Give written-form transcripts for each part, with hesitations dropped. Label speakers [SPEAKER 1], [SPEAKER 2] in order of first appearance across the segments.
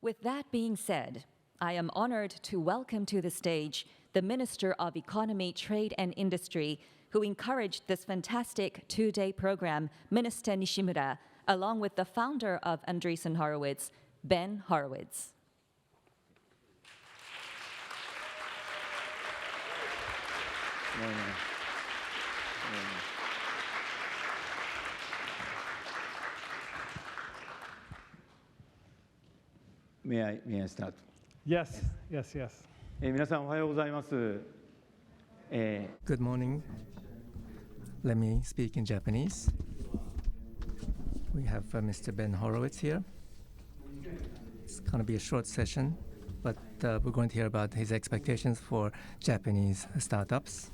[SPEAKER 1] With that being said, I am honored to welcome to the stage the Minister of Economy, Trade and Industry, who encouraged this fantastic two-day program, Minister Nishimura, along with the founder of Andreessen Horowitz, Ben Horowitz.
[SPEAKER 2] May I start?
[SPEAKER 3] Yes.
[SPEAKER 2] 皆さんおはようございます。
[SPEAKER 4] Good morning. Let me speak in Japanese. We have Mr. Ben Horowitz here. It's going to be a short session, but we're going to hear about his expectations for Japanese startups.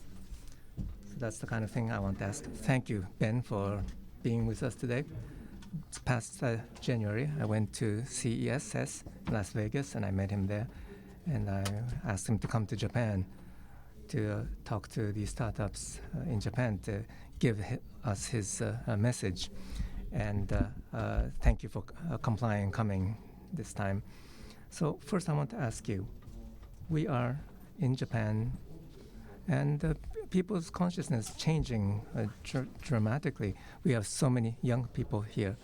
[SPEAKER 4] So that's the kind of thing I want to ask. Thank you, Ben, for being with us today. This past January, I went to CES in Las Vegas, and I met him there. And I asked him to come to Japan to talk to the startups in Japan to give us his message. And thank you for complying and coming this time. So first I want to ask you, we are in Japan, and people's consciousness changing dramatically. We have so many young people here.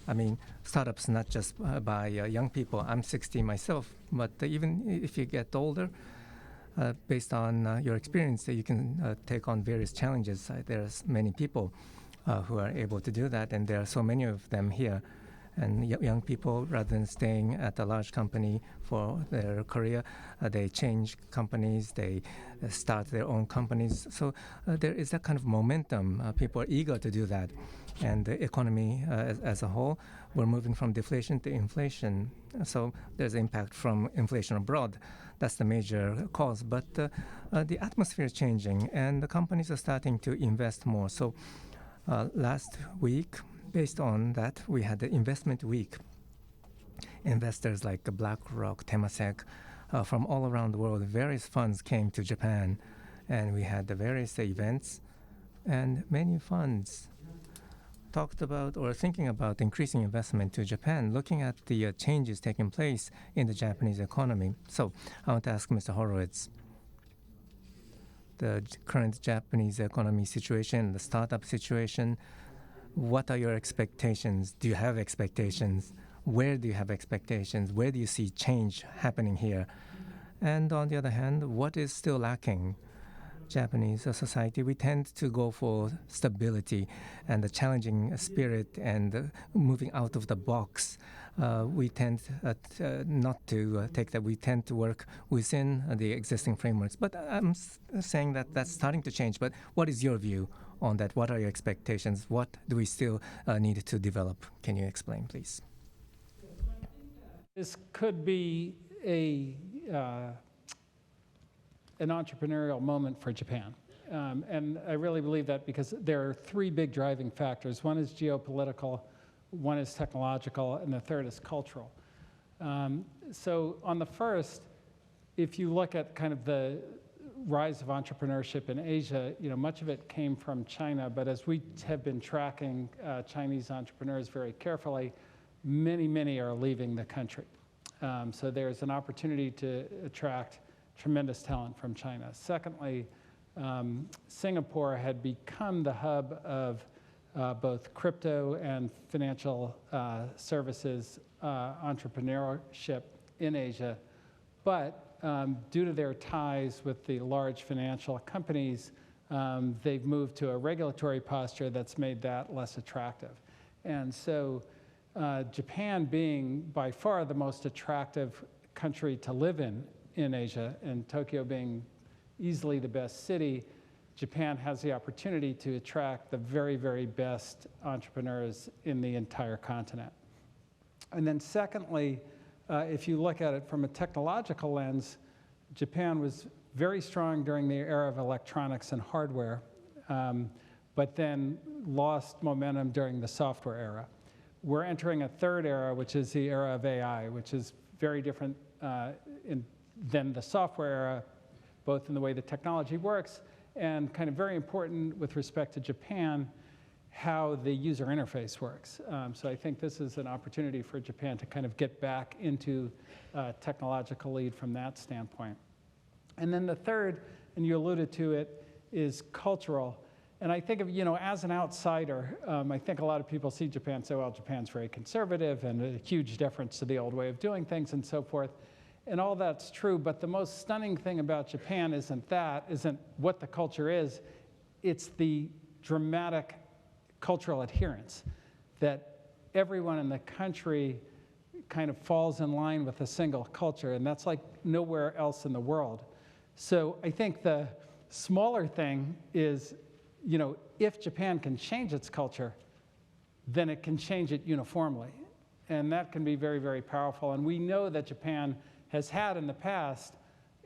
[SPEAKER 4] I mean, startups not just by young people. I'm 60 myself, but even if you get older, based on your experience, you can take on various challenges. There's many people who are able to do that, and there are so many of them here. And young people, rather than staying at a large company for their career, they change companies, they start their own companies. So there is that kind of momentum. People are eager to do that. And the economy as a whole, we're moving from deflation to inflation. So there's impact from inflation abroad. That's the major cause. But the atmosphere is changing, and the companies are starting to invest more. So last week, based on that, we had the investment week. Investors like BlackRock, Temasek, from all around the world, various funds came to Japan, and we had the various events, and many funds talked about or thinking about increasing investment to Japan, looking at the changes taking place in the Japanese economy. So I want to ask Mr. Horowitz, the current Japanese economy situation, the startup situation, what are your expectations? Do you have expectations? Where do you have expectations? Where do you see change happening here? And on the other hand, what is still lacking? Japanese society, we tend to go for stability and the challenging spirit and moving out of the box. We tend not to take that. We tend to work within the existing frameworks. But I'm saying that that's starting to change. But what is your view on that? What are your expectations? What do we still need to develop? Can you explain, please?
[SPEAKER 3] This could be an entrepreneurial moment for Japan. And I really believe that because there are three big driving factors. One is geopolitical, one is technological, and the third is cultural. So on the first, if you look at kind of the rise of entrepreneurship in Asia, much of it came from China, but as we have been tracking Chinese entrepreneurs very carefully, many are leaving the country. So there's an opportunity to attract tremendous talent from China. Secondly, Singapore had become the hub of both crypto and financial services entrepreneurship in Asia, but due to their ties with the large financial companies, they've moved to a regulatory posture that's made that less attractive. And so Japan being by far the most attractive country to live in Asia, and Tokyo being easily the best city, Japan has the opportunity to attract the very best entrepreneurs in the entire continent. And then secondly, if you look at it from a technological lens, Japan was very strong during the era of electronics and hardware, but then lost momentum during the software era. We're entering a third era, which is the era of AI, which is very different than the software era, both in the way the technology works and kind of very important with respect to Japan, how the user interface works. So I think this is an opportunity for Japan to kind of get back into technological lead from that standpoint. And then the third, and you alluded to it, is cultural. And I think of, as an outsider, I think a lot of people see Japan and say, well, Japan's very conservative and a huge deference to the old way of doing things and so forth. And all that's true, but the most stunning thing about Japan isn't what the culture is, it's the dramatic cultural adherence, that everyone in the country kind of falls in line with a single culture, and that's like nowhere else in the world. So I think the smaller thing is, if Japan can change its culture, then it can change it uniformly. And that can be very, very powerful. And we know that Japan has had in the past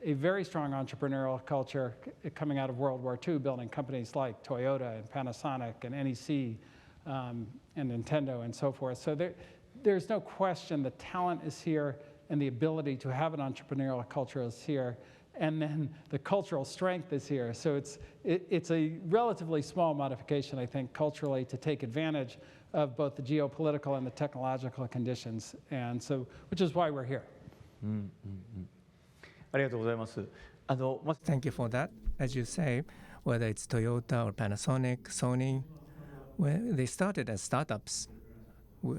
[SPEAKER 3] a very strong entrepreneurial culture coming out of World War II, building companies like Toyota and Panasonic and NEC and Nintendo and so forth. So there's no question the talent is here and the ability to have an entrepreneurial culture is here. And then the cultural strength is here. So it's a relatively small modification, I think, culturally, to take advantage of both the geopolitical and the technological conditions, and so, which is why we're here.
[SPEAKER 2] ありがとうございます。
[SPEAKER 4] Thank you for that. As you say, whether it's Toyota or Panasonic, Sony, they started as startups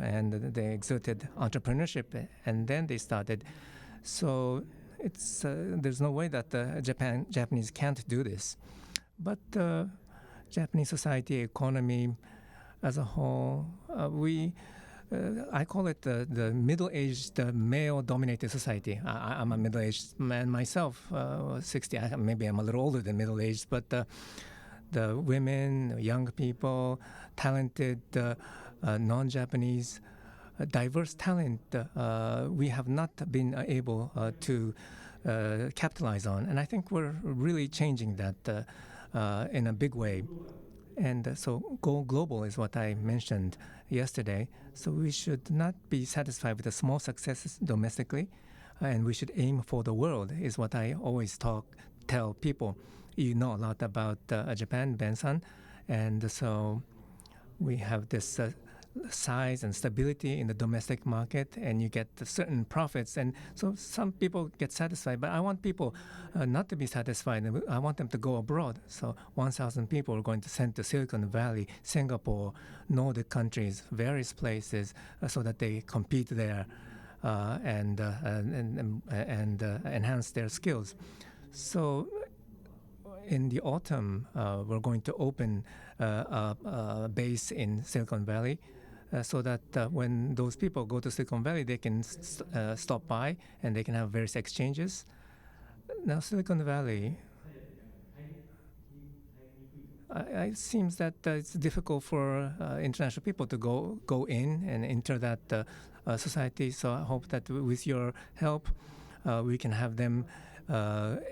[SPEAKER 4] and they exerted entrepreneurship and then they started. So there's no way that Japanese can't do this. But Japanese society, economy as a whole, I call it the middle-aged, male-dominated society. I'm a middle-aged man myself, 60. Maybe I'm a little older than middle-aged, but the women, young people, talented, non-Japanese, diverse talent, we have not been able to capitalize on. And I think we're really changing that in a big way. And so go global is what I mentioned yesterday. So we should not be satisfied with the small successes domestically, and we should aim for the world is what I always tell people. You know a lot about Japan, Ben-san, and so we have this size and stability in the domestic market, and you get certain profits. And so some people get satisfied, but I want people not to be satisfied. I want them to go abroad. So 1,000 people are going to send to Silicon Valley, Singapore, Nordic countries, various places, so that they compete there and enhance their skills. So in the autumn, we're going to open a base in Silicon Valley, so that when those people go to Silicon Valley, they can stop by and they can have various exchanges. Now, Silicon Valley, it seems that it's difficult for international people to go in and enter that society. So I hope that with your help, we can have them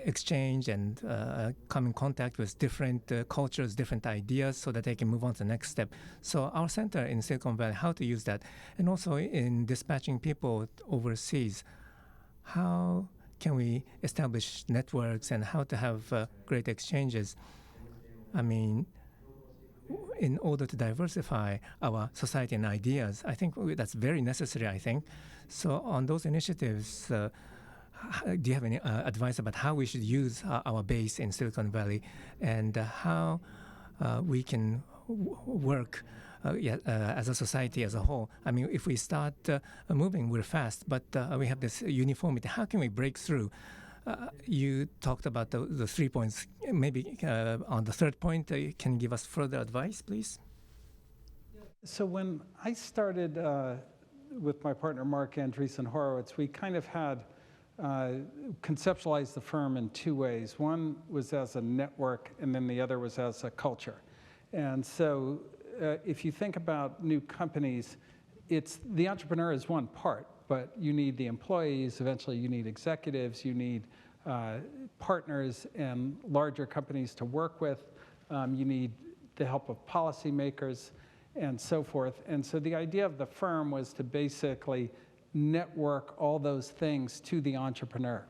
[SPEAKER 4] exchange and come in contact with different cultures, different ideas, so that they can move on to the next step. So our center in Silicon Valley, how to use that, and also in dispatching people overseas, how can we establish networks and how to have great exchanges? I mean, in order to diversify our society and ideas, I think that's very necessary, I think. So on those initiatives, do you have any advice about how we should use our base in Silicon Valley and how we can work as a society as a whole? I mean, if we start moving, we're fast, but we have this uniformity. How can we break through? You talked about the 3 points. Maybe on the third point, can you give us further advice, please?
[SPEAKER 3] So when I started with my partner, Mark Andreessen Horowitz, we kind of had conceptualized the firm in two ways. One was as a network, and then the other was as a culture. And so if you think about new companies, the entrepreneur is one part, but you need the employees, eventually you need executives, you need partners and larger companies to work with, you need the help of policymakers and so forth. And so the idea of the firm was to basically network all those things to the entrepreneur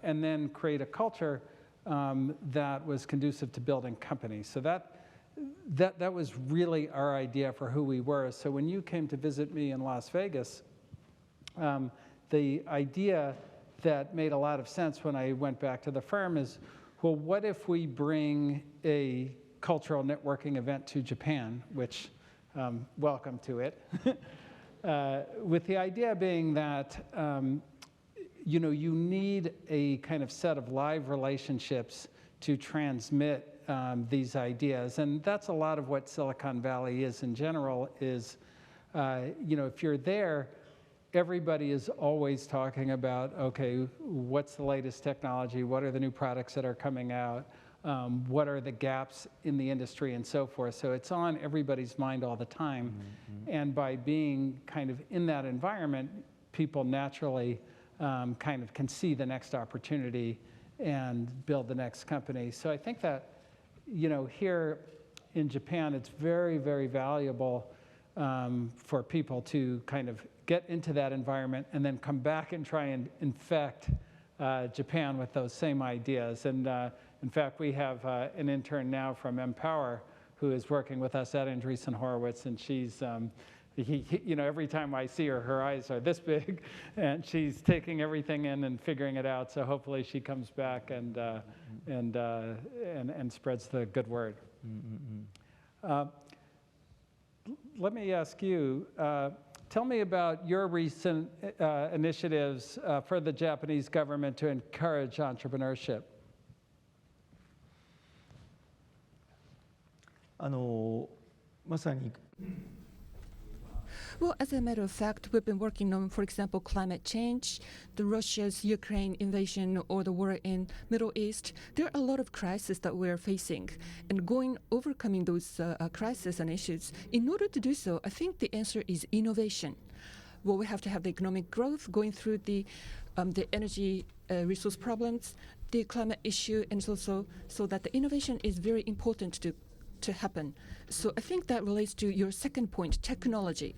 [SPEAKER 3] and then create a culture that was conducive to building companies. So that was really our idea for who we were. So when you came to visit me in Las Vegas, the idea that made a lot of sense when I went back to the firm is, well, what if we bring a cultural networking event to Japan, which, welcome to it, with the idea being that, you know, you need a kind of set of live relationships to transmit these ideas. And that's a lot of what Silicon Valley is in general is, you know, if you're there, everybody is always talking about, okay, what's the latest technology? What are the new products that are coming out? What are the gaps in the industry and so forth? So it's on everybody's mind all the time. Mm-hmm. And by being kind of in that environment, people naturally kind of can see the next opportunity and build the next company. So I think that, you know, here in Japan, it's very, very valuable for people to kind of get into that environment and then come back and try and infect Japan with those same ideas. And in fact, we have an intern now from Empower who is working with us at Andreessen Horowitz, and she's, you know, every time I see her, her eyes are this big, and she's taking everything in and figuring it out. So hopefully she comes back and spreads the good word. Mm-hmm. Let me ask you, tell me about your recent initiatives for the Japanese government to encourage entrepreneurship.
[SPEAKER 5] Well, as a matter of fact, we've been working on, for example, climate change, the Russia's Ukraine invasion, or the war in Middle East. There are a lot of crises that we're facing, and overcoming those crises and issues. In order to do so, I think the answer is innovation. Well, we have to have the economic growth going through the energy resource problems, the climate issue, and also so that the innovation is very important to happen. So I think that relates to your second point, technology.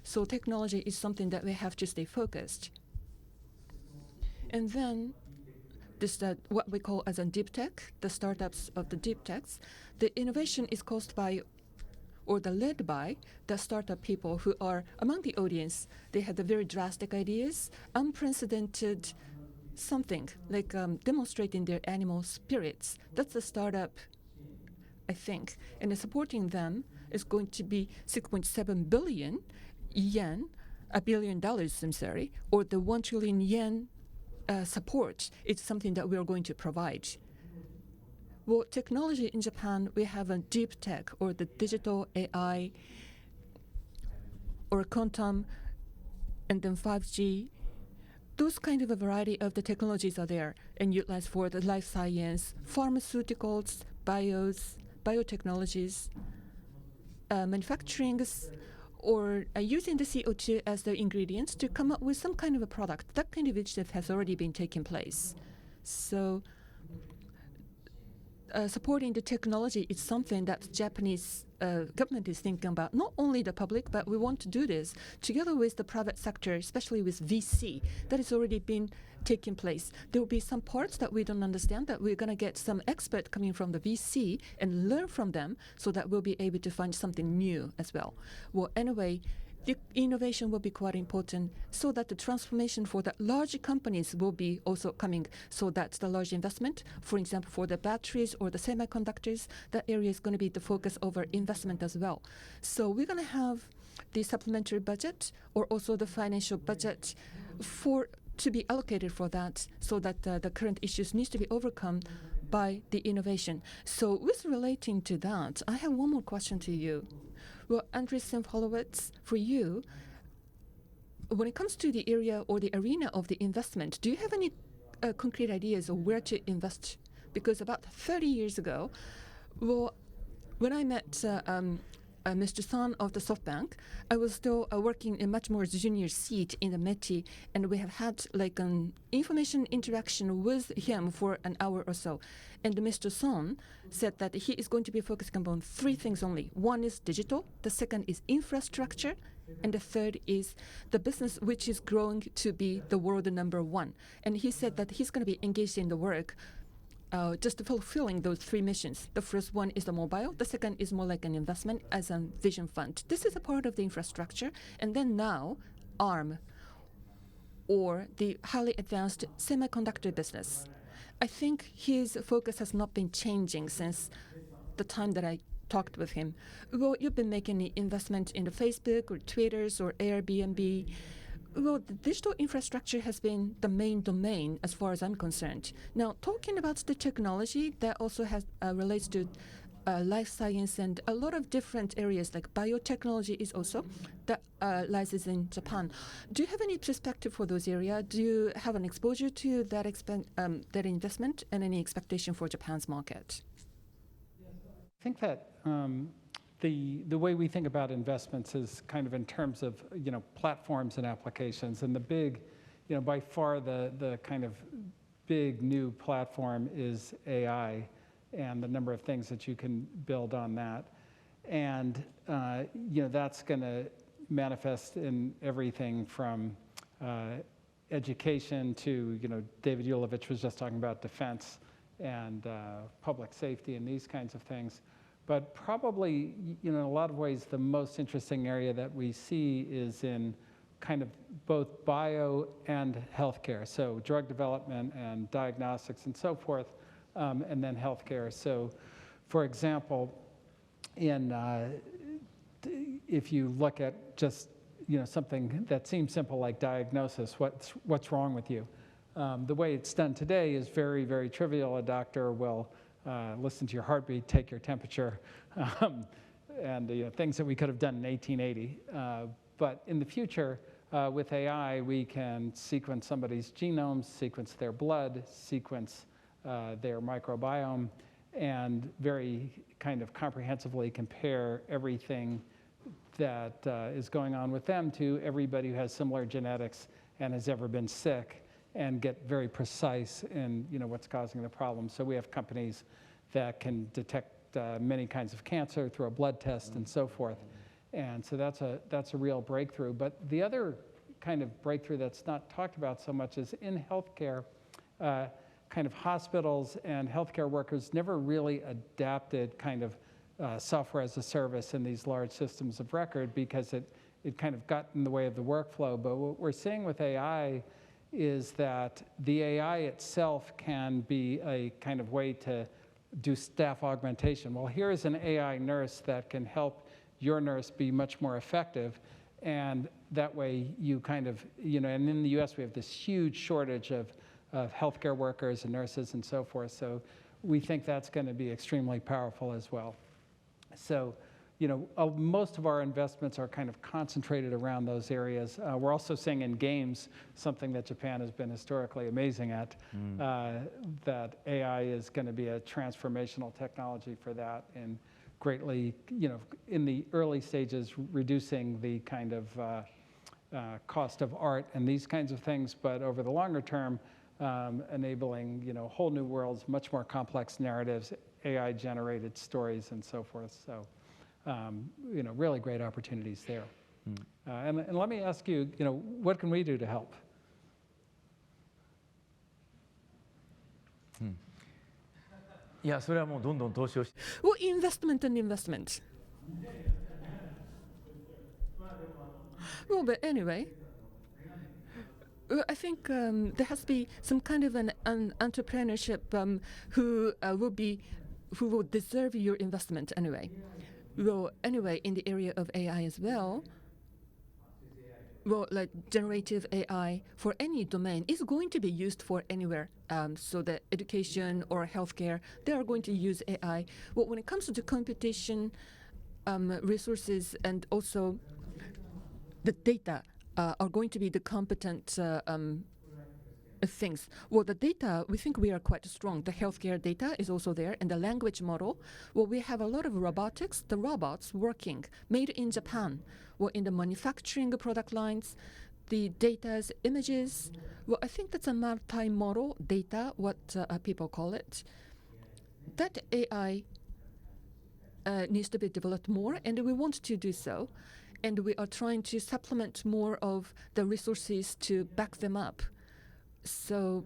[SPEAKER 5] So technology is something that we have to stay focused. And then this what we call as a deep tech, the startups of the deep techs, the innovation is caused by or led by the startup people who are among the audience. They had the very drastic ideas, unprecedented something, like demonstrating their animal spirits. That's a startup, I think. And supporting them is going to be 6.7 billion yen, $1 billion, I'm sorry, or the 1 trillion yen support. It's something that we are going to provide. Well, technology in Japan, we have a deep tech or the digital AI or quantum and then 5G. Those kind of a variety of the technologies are there and utilized for the life science, pharmaceuticals, biotechnologies, manufacturing, or using the CO2 as the ingredients to come up with some kind of a product. That kind of initiative has already been taking place. So supporting the technology is something that the Japanese government is thinking about, not only the public, but we want to do this together with the private sector, especially with VC. That has already been taking place. There will be some parts that we don't understand that we're going to get some expert coming from the VC and learn from them so that we'll be able to find something new as well. Well, anyway, the innovation will be quite important so that the transformation for the large companies will be also coming, so that the large investment, for example, for the batteries or the semiconductors, that area is going to be the focus over investment as well. So we're going to have the supplementary budget or also the financial budget to be allocated for that, so that the current issues needs to be overcome by the innovation. So with relating to that, I have one more question to you. Well, Andreessen Horowitz, for you, when it comes to the area or the arena of the investment, do you have any concrete ideas of where to invest? Because about 30 years ago, well, when I met Mr. Son of the SoftBank, I was still working in much more junior seat in the METI, and we have had like an information interaction with him for an hour or so. And Mr. Son said that he is going to be focusing on 3 things only. One is digital, the second is infrastructure, and the third is the business which is growing to be the world #1. And he said that he's going to be engaged in the work just fulfilling those three missions. The first one is the mobile. The second is more like an investment as a vision fund. This is a part of the infrastructure. And then now, ARM, or the highly advanced semiconductor business. I think his focus has not been changing since the time that I talked with him. Well, you've been making the investment in the Facebook or Twitters or Airbnb. Well, the digital infrastructure has been the main domain as far as I'm concerned. Now, talking about the technology, that also has relates to life science and a lot of different areas like biotechnology is also that lies in Japan. Do you have any perspective for those areas? Do you have an exposure to that that investment and any expectation for Japan's market?
[SPEAKER 3] I think that the way we think about investments is kind of in terms of platforms and applications, and the big, by far the kind of big new platform is AI, and the number of things that you can build on that, and that's going to manifest in everything from education to David Yulovich was just talking about defense and public safety and these kinds of things. But probably, in a lot of ways, the most interesting area that we see is in kind of both bio and healthcare. So drug development and diagnostics and so forth, and then healthcare. So, for example, if you look at just something that seems simple like diagnosis, what's wrong with you? The way it's done today is very, very trivial. A doctor will listen to your heartbeat, take your temperature, and things that we could have done in 1880. But in the future, with AI, we can sequence somebody's genome, sequence their blood, sequence their microbiome, and very kind of comprehensively compare everything that is going on with them to everybody who has similar genetics and has ever been sick, and get very precise in what's causing the problem. So we have companies that can detect many kinds of cancer through a blood test and so forth. And so that's a real breakthrough. But the other kind of breakthrough that's not talked about so much is in healthcare, kind of hospitals and healthcare workers never really adapted kind of software as a service in these large systems of record because it kind of got in the way of the workflow. But what we're seeing with AI is that the AI itself can be a kind of way to do staff augmentation. Well, here's an AI nurse that can help your nurse be much more effective, and that way you kind of, and in the US we have this huge shortage of healthcare workers and nurses and so forth, so we think that's going to be extremely powerful as well. So, most of our investments are kind of concentrated around those areas. We're also seeing in games, something that Japan has been historically amazing at, that AI is going to be a transformational technology for that, and greatly, in the early stages, reducing the kind of cost of art and these kinds of things, but over the longer term, enabling, whole new worlds, much more complex narratives, AI-generated stories, and so forth. So. Really great opportunities there. And let me ask you, what can we do to help?
[SPEAKER 5] Well, investment and investment. Well, but anyway, I think there has to be some kind of an entrepreneurship who will deserve your investment anyway. Well, anyway, in the area of AI as well, like generative AI for any domain is going to be used for anywhere. So that education or healthcare, they are going to use AI. Well, when it comes to the computation, resources, and also the data are going to be the competent things. Well, the data, we think we are quite strong. The healthcare data is also there, and the language model. Well, we have a lot of robotics, the robots working, made in Japan. Well, in the manufacturing product lines, the data's images. Well, I think that's a multi-model data, what people call it. That AI needs to be developed more, and we want to do so. And we are trying to supplement more of the resources to back them up. So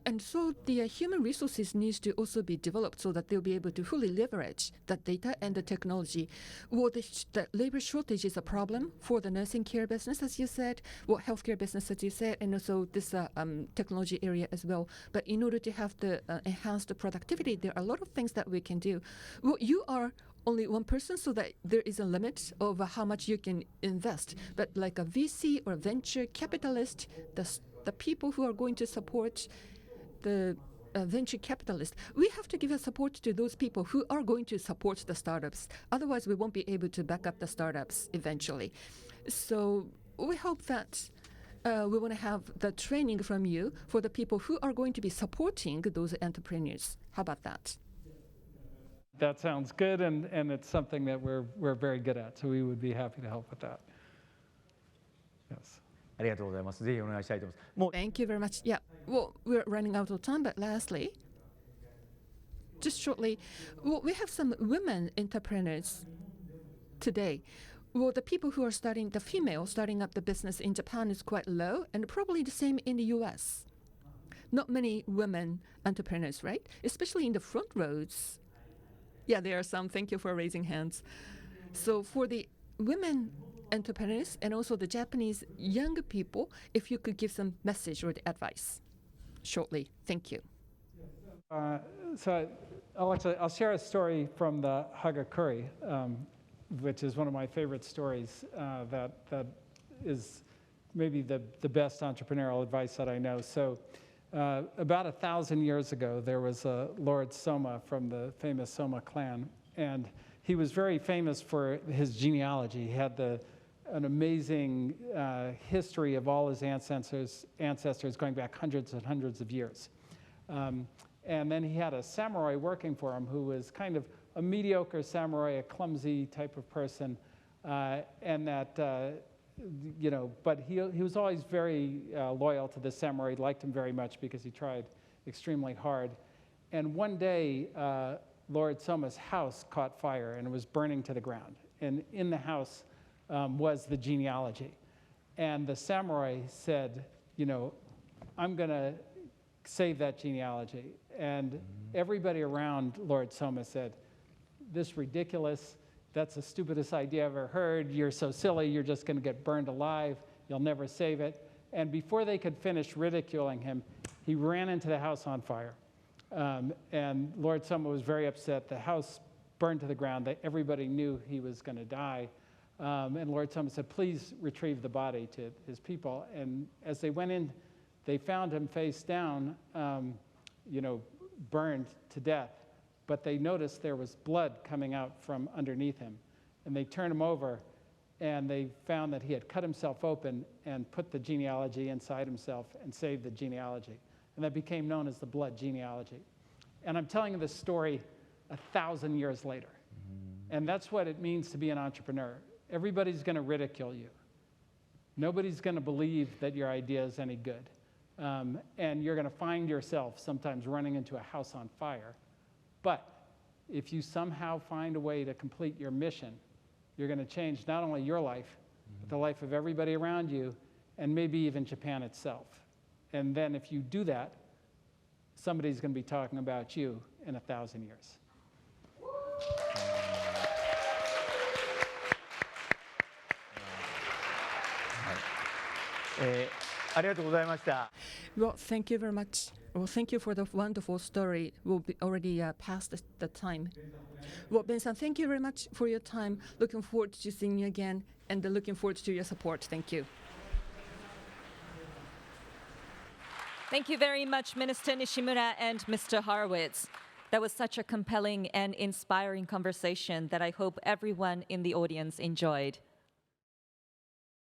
[SPEAKER 5] And so the human resources needs to also be developed so that they'll be able to fully leverage that data and the technology. Well, the labor shortage is a problem for the nursing care business, as you said, healthcare business, as you said, and also this technology area as well. But in order to have the enhanced productivity, there are a lot of things that we can do. Well, you are only one person, so that there is a limit of how much you can invest. But like a VC or venture capitalist, the people who are going to support the venture capitalists, we have to give a support to those people who are going to support the startups. Otherwise, we won't be able to back up the startups eventually. So we hope that we want to have the training from you for the people who are going to be supporting those entrepreneurs. How about that?
[SPEAKER 3] That sounds good, and it's something that we're very good at, so we would be happy to help with that. Yes.
[SPEAKER 2] ありがとうございます。ぜひお願いしたいと思います。
[SPEAKER 5] Thank you very much. Yeah, well, we're running out of time, but lastly, just shortly, well, we have some women entrepreneurs today. Well, the people who are the female starting up the business in Japan is quite low, and probably the same in the US. Not many women entrepreneurs, right? Especially in the front rows. Yeah, there are some. Thank you for raising hands. So for the women entrepreneurs and also the Japanese young people, if you could give some message or the advice shortly. Thank you.
[SPEAKER 3] So I'll share a story from the Hagakure, which is one of my favorite stories that is maybe the best entrepreneurial advice that I know. So about 1,000 years ago, there was a Lord Soma from the famous Soma clan, and he was very famous for his genealogy. He had an amazing history of all his ancestors going back hundreds and hundreds of years. And then he had a samurai working for him who was kind of a mediocre samurai, a clumsy type of person, and that, but he was always very loyal to the samurai. He liked him very much because he tried extremely hard. And one day, Lord Soma's house caught fire and it was burning to the ground. And in the house was the genealogy. And the samurai said, I'm going to save that genealogy. And everybody around Lord Soma said, this ridiculous, that's the stupidest idea I've ever heard. You're so silly, you're just going to get burned alive. You'll never save it. And before they could finish ridiculing him, he ran into the house on fire. And Lord Soma was very upset. The house burned to the ground. Everybody knew he was going to die. And Lord Soma said, please retrieve the body to his people. And as they went in, they found him face down, burned to death. But they noticed there was blood coming out from underneath him. And they turned him over, and they found that he had cut himself open and put the genealogy inside himself and saved the genealogy. And that became known as the blood genealogy. And I'm telling you this story 1,000 years later. And that's what it means to be an entrepreneur. Everybody's going to ridicule you. Nobody's going to believe that your idea is any good. And you're going to find yourself sometimes running into a house on fire. But if you somehow find a way to complete your mission, you're going to change not only your life, but the life of everybody around you, and maybe even Japan itself. And then if you do that, somebody's going to be talking about you in 1,000 years.
[SPEAKER 5] Well, thank you very much. Well, thank you for the wonderful story. We'll be already past the time. Well, Ben-san, thank you very much for your time. Looking forward to seeing you again, and looking forward to your support. Thank you.
[SPEAKER 1] Thank you very much, Minister Nishimura and Mr. Horowitz. That was such a compelling and inspiring conversation that I hope everyone in the audience enjoyed.